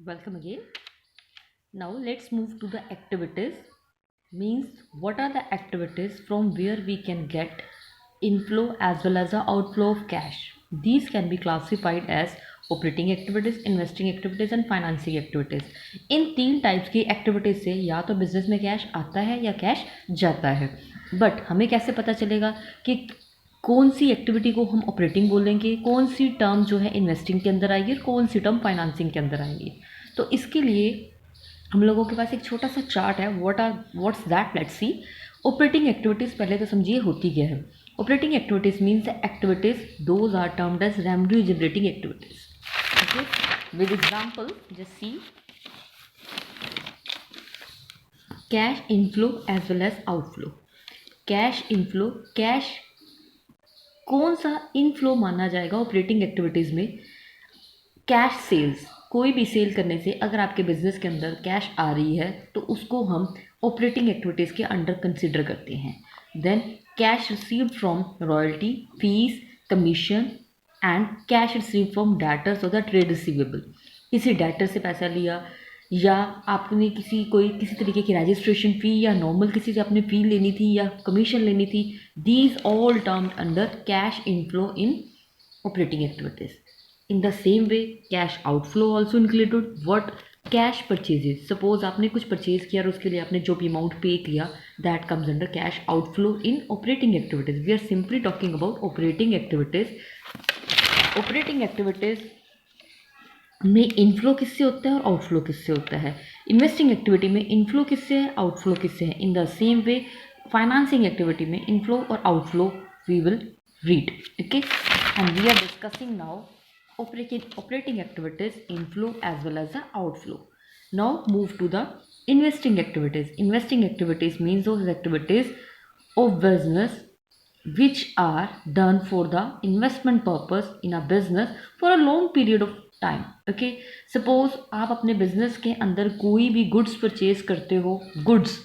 Welcome again. Now let's move to the activities. Means what are the activities from where we can get inflow as well as the outflow of cash. These can be classified as operating activities, investing activities and financing activities. इन तीन types की activities से या तो business में cash आता है या cash जाता है. बट हमें कैसे पता चलेगा कि कौन सी एक्टिविटी को हम ऑपरेटिंग बोलेंगे, कौन सी टर्म जो है इन्वेस्टिंग के अंदर आएगी और कौन सी टर्म फाइनेंसिंग के अंदर आएगी. तो इसके लिए हम लोगों के पास एक छोटा सा चार्ट है. What's that, let's see. Operating activities पहले तो समझिए होती क्या है. Operating activities means the activities those are termed as revenue generating activities. Okay, with example just see cash inflow as well as outflow. Cash inflow, cash कौन सा inflow माना जाएगा ऑपरेटिंग एक्टिविटीज़ में? Cash sales. कोई भी cell करने से अगर आपके बिजनेस के अंदर कैश आ रही है तो उसको हम ऑपरेटिंग एक्टिविटीज़ के अंडर कंसिडर करते हैं. Then cash received from royalty, fees, commission and cash received from debtors और द ट्रेड रिसीवेबल. किसी डेटर से पैसा लिया या आपने किसी तरीके की रजिस्ट्रेशन फ़ी या नॉर्मल किसी से आपने फ़ी लेनी थी या कमीशन लेनी थी. These all termed under cash inflow in operating activities. In the same way, cash outflow also included what? Cash purchases. Suppose आपने कुछ परचेज किया और उसके लिए आपने जो भी अमाउंट पे किया, that comes under cash outflow in operating activities. We are simply talking about operating activities. Operating activities में इनफ्लो किससे होता है और आउटफ्लो किससे होता है. इन्वेस्टिंग एक्टिविटी में इनफ्लो किससे है, आउटफ्लो किससे है. In the same way financing activity में इनफ्लो और outflow we will read. Okay, and we are discussing now operating activities, inflow as well as the outflow. Now move to the investing activities. Investing activities means those activities of business which are done for the investment purpose in a business for a long period of time. Okay, suppose आप अपने business के अंदर कोई भी goods purchase करते हो, goods,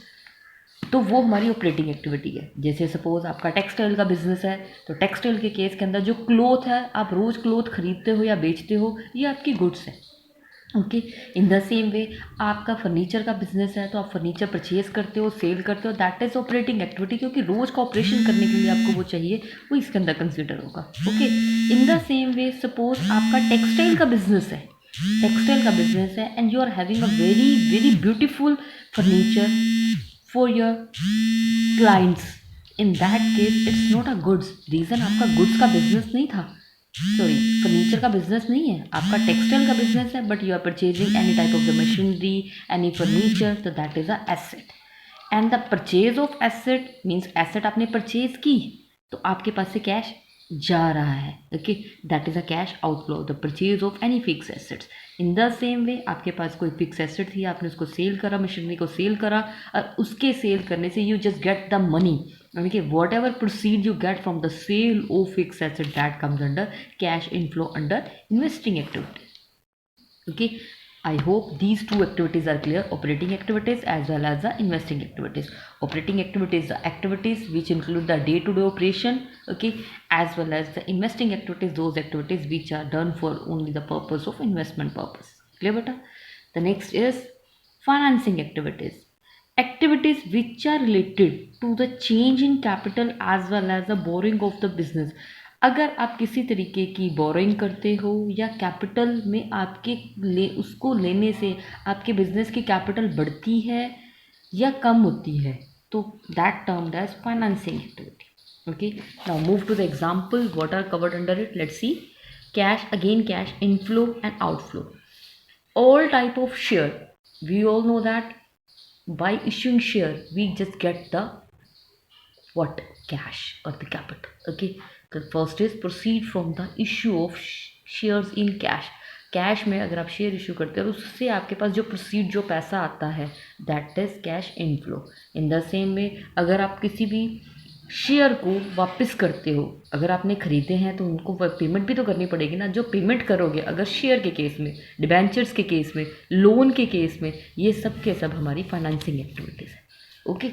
तो वो हमारी ऑपरेटिंग एक्टिविटी है. जैसे सपोज आपका टेक्सटाइल का बिजनेस है तो टेक्सटाइल के केस के अंदर जो क्लोथ है, आप रोज़ क्लोथ खरीदते हो या बेचते हो, ये आपकी गुड्स है. ओके, इन द सेम वे आपका फर्नीचर का बिजनेस है तो आप फर्नीचर परचेज करते हो, सेल करते हो, दैट इज ऑपरेटिंग एक्टिविटी, क्योंकि रोज़ का ऑपरेशन करने के लिए आपको वो चाहिए, वो इसके अंदर कंसिडर होगा. Okay, in the same way suppose आपका टेक्सटाइल का बिजनेस है, and you are having a very very beautiful furniture for your clients. In that case it's not a goods. Reason आपका गुड्स का बिजनेस नहीं था, sorry furniture का business नहीं है, आपका टेक्सटाइल का बिजनेस है, but you are purchasing any type of the machinery, any furniture, तो that is a asset. And the purchase of asset means asset आपने परचेज की तो आपके पास से कैश जा रहा है. Okay, that is a cash outflow, the purchase of any fix assets. In the same way आपके पास कोई फिक्स एसेट थी, आपने उसको सेल करा, मशीनरी को सेल करा, और उसके सेल करने से you just get the money. यानी कि whatever proceed you get from the sale of fix asset, that comes under cash inflow under investing activity. Okay, I hope these two activities are clear, operating activities as well as the investing activities. Operating activities are activities which include the day-to-day operation, okay, as well as the investing activities, those activities which are done for only the purpose of investment purpose. Clear beta? The next is financing activities. Activities which are related to the change in capital as well as the borrowing of the business. अगर आप किसी तरीके की borrowing करते हो या capital में उसको लेने से आपके बिजनेस की कैपिटल बढ़ती है या कम होती है, तो that termed as financing activity. Okay, now move to the example what are covered under it. Let's see. Cash inflow and outflow. All type of share, we all know that by issuing share we just get the what? Cash or the capital. Okay, the first is proceed from the issue of shares in cash. Cash में अगर आप share issue करते हो तो उससे आपके पास जो proceed जो पैसा आता है, that is cash inflow. In the same में अगर आप किसी भी शेयर को वापस करते हो, अगर आपने खरीदे हैं तो उनको पेमेंट भी तो करनी पड़ेगी ना. जो पेमेंट करोगे अगर शेयर के केस में, डिबेंचर्स के केस में, लोन के केस में, ये सब के सब हमारी फाइनेंसिंग एक्टिविटीज़ है. ओके,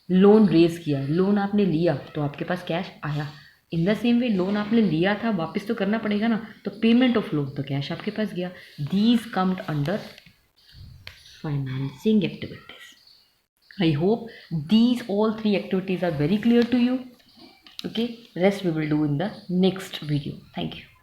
लोन रेज किया, लोन आपने लिया तो आपके पास कैश आया. इन द सेम वे लोन आपने लिया था, वापस तो करना पड़ेगा ना, तो पेमेंट ऑफ लोन, तो कैश आपके पास गया. These comed under financing activities. I hope these all three activities are very clear to you. Okay, rest we will do in the next video. Thank you.